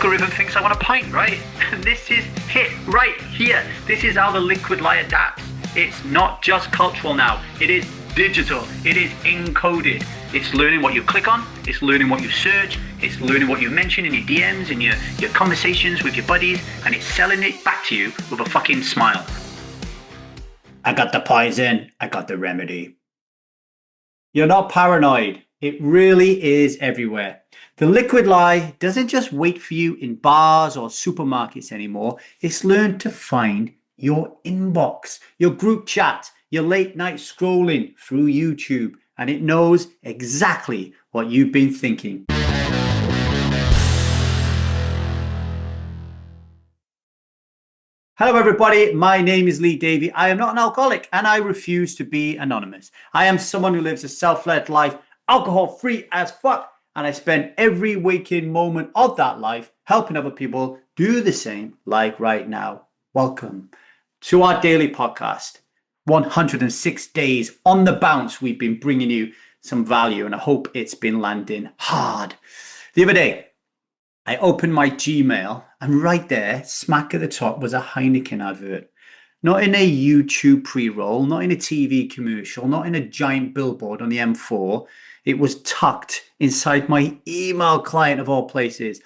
algorithm thinks I want a pint, right? And this is it right here. This is how the liquid lie adapts. It's not just cultural now. It is digital. It is encoded. It's learning what you click on. It's learning what you search. It's learning what you mention in your DMs and your conversations with your buddies. And it's selling it back to you with a fucking smile. I got the poison. I got the remedy. You're not paranoid. It really is everywhere. The liquid lie doesn't just wait for you in bars or supermarkets anymore. It's learned to find your inbox, your group chat, your late night scrolling through YouTube, and it knows exactly what you've been thinking. Hello everybody, my name is Davy. I am not an alcoholic and I refuse to be anonymous. I am someone who lives a self-led life, alcohol-free as fuck, and I spend every waking moment of that life helping other people do the same, like right now. Welcome to our daily podcast. 106 days on the bounce, we've been bringing you some value and I hope it's been landing hard. The other day, I opened my Gmail and right there, smack at the top, was a Heineken advert. Not in a YouTube pre-roll, not in a TV commercial, not in a giant billboard on the M4. It was tucked inside my email client of all places.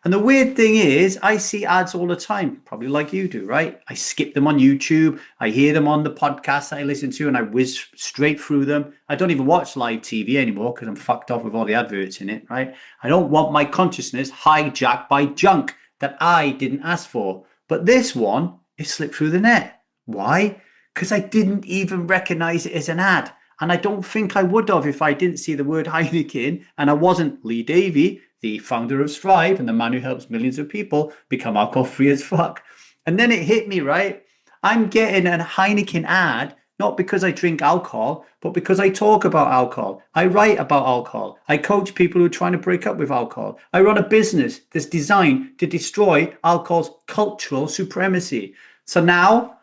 And the weird thing is, I see ads all the time, probably like you do, right? I skip them on YouTube. I hear them on the podcast that I listen to and I whiz straight through them. I don't even watch live TV anymore because I'm fucked off with all the adverts in it, right? I don't want my consciousness hijacked by junk that I didn't ask for. But this one, it slipped through the net. Why? Because I didn't even recognize it as an ad. And I don't think I would have if I didn't see the word Heineken and I wasn't Lee Davy, the founder of Strive and the man who helps millions of people become alcohol-free as fuck. And then it hit me, right? I'm getting a Heineken ad, not because I drink alcohol, but because I talk about alcohol. I write about alcohol. I coach people who are trying to break up with alcohol. I run a business that's designed to destroy alcohol's cultural supremacy. So now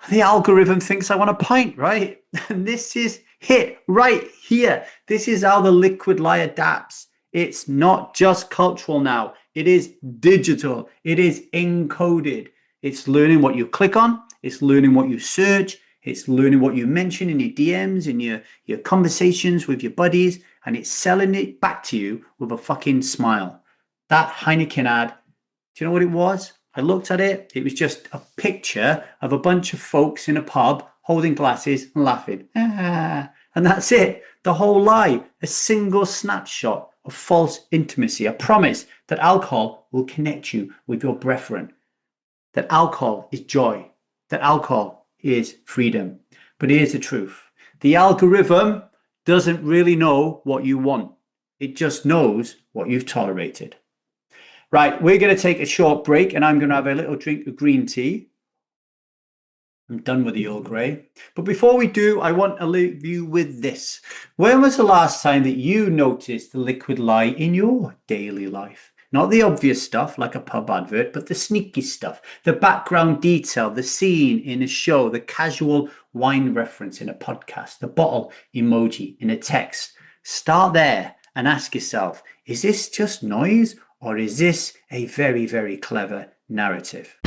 the algorithm thinks I want a pint, right? And this is it right here. This is how the liquid lie adapts. It's not just cultural now. It is digital. It is encoded. It's learning what you click on. It's learning what you search. It's learning what you mention in your DMs, in your conversations with your buddies, and it's selling it back to you with a fucking smile. That Heineken ad, do you know what it was? I looked at it. It was just a picture of a bunch of folks in a pub holding glasses and laughing. And that's it. The whole lie, a single snapshot of false intimacy, a promise that alcohol will connect you with your brethren, that alcohol is joy, that alcohol is freedom. But here's the truth. The algorithm doesn't really know what you want. It just knows what you've tolerated. Right, we're going to take a short break and I'm going to have a little drink of green tea. I'm done with the Earl Grey. But before we do, I want to leave you with this. When was the last time that you noticed the liquid lie in your daily life? Not the obvious stuff like a pub advert, but the sneaky stuff, the background detail, the scene in a show, the casual wine reference in a podcast, the bottle emoji in a text. Start there and ask yourself, is this just noise or is this a very, very clever narrative?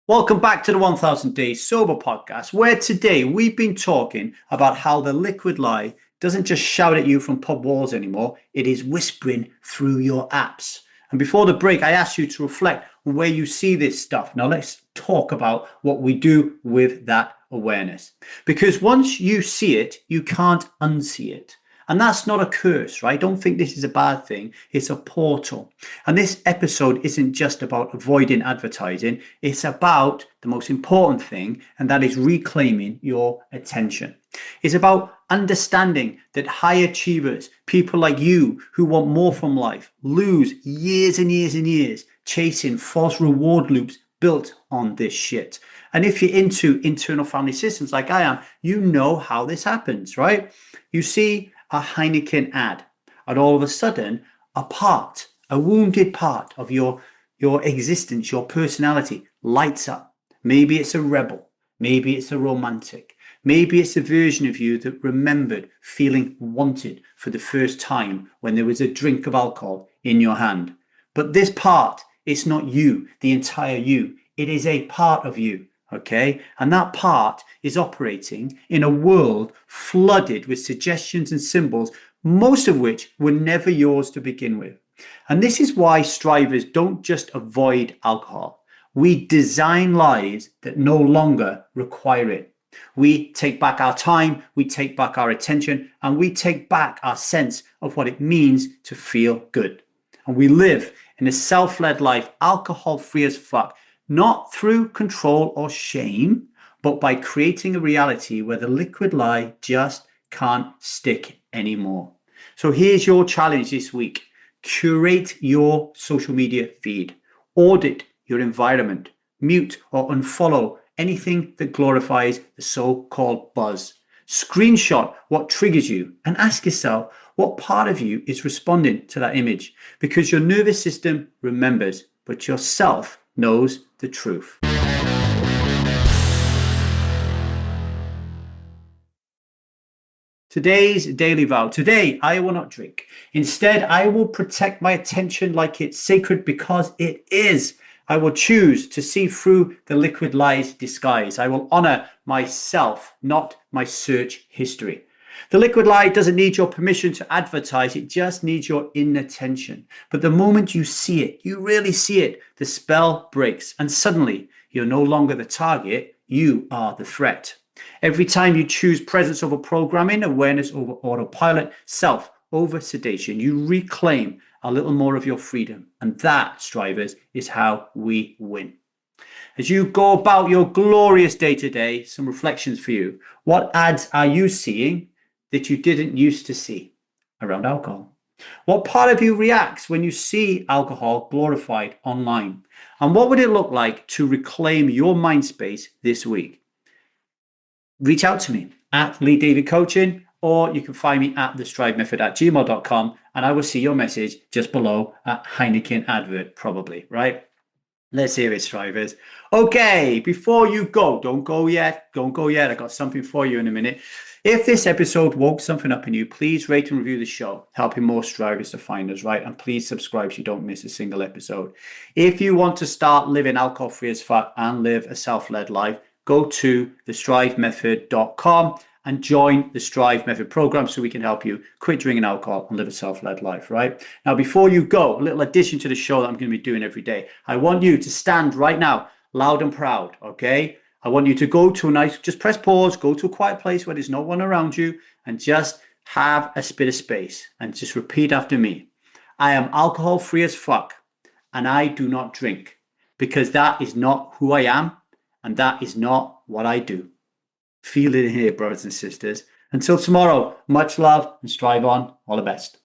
Welcome back to the 1000 Days Sober podcast, where today we've been talking about how the liquid lie doesn't just shout at you from pub walls anymore, it is whispering through your apps. And before the break, I asked you to reflect on where you see this stuff. Now let's talk about what we do with that awareness. Because once you see it, you can't unsee it. And that's not a curse, right? Don't think this is a bad thing. It's a portal. And this episode isn't just about avoiding advertising. It's about the most important thing, and that is reclaiming your attention. It's about understanding that high achievers, people like you who want more from life, lose years and years and years chasing false reward loops built on this shit. And if you're into internal family systems like I am, you know how this happens, right? You see a Heineken ad, and all of a sudden, a wounded part of your existence, your personality lights up. Maybe it's a rebel. Maybe it's a romantic. Maybe it's a version of you that remembered feeling wanted for the first time when there was a drink of alcohol in your hand. But this part, it's not you, the entire you. It is a part of you, okay? And that part is operating in a world flooded with suggestions and symbols, most of which were never yours to begin with. And this is why strivers don't just avoid alcohol. We design lives that no longer require it. We take back our time, we take back our attention, and we take back our sense of what it means to feel good. And we live in a self-led life, alcohol-free as fuck, not through control or shame, but by creating a reality where the liquid lie just can't stick anymore. So here's your challenge this week. Curate your social media feed. Audit your environment. Mute or unfollow anything that glorifies the so-called buzz. Screenshot what triggers you and ask yourself what part of you is responding to that image, because your nervous system remembers, but your self knows the truth. Today's daily vow. Today, I will not drink. Instead, I will protect my attention like it's sacred, because it is. I will choose to see through the liquid lie's disguise. I will honor myself, not my search history. The liquid lie doesn't need your permission to advertise. It just needs your inattention. But the moment you see it, you really see it, the spell breaks. And suddenly, you're no longer the target. You are the threat. Every time you choose presence over programming, awareness over autopilot, self over sedation, you reclaim a little more of your freedom. And that, strivers, is how we win. As you go about your glorious day today, some reflections for you. What ads are you seeing that you didn't used to see around alcohol? What part of you reacts when you see alcohol glorified online? And what would it look like to reclaim your mind space this week? Reach out to me at LeeDavyCoaching, or you can find me at thestrivemethod@gmail.com, and I will see your message just below at Heineken advert, probably, right? Let's hear it, strivers. Okay, before you go, don't go yet. I got something for you in a minute. If this episode woke something up in you, please rate and review the show, helping more strivers to find us, right? And please subscribe so you don't miss a single episode. If you want to start living alcohol-free as fuck and live a self-led life, go to thestrivemethod.com and join the Strive Method program so we can help you quit drinking alcohol and live a self-led life, right? Now, before you go, a little addition to the show that I'm going to be doing every day. I want you to stand right now, loud and proud, okay? I want you to go to a nice, just press pause, go to a quiet place where there's no one around you, and just have a bit of space and just repeat after me. I am alcohol-free as fuck, and I do not drink, because that is not who I am. And that is not what I do. Feel it in here, brothers and sisters. Until tomorrow, much love and strive on. All the best.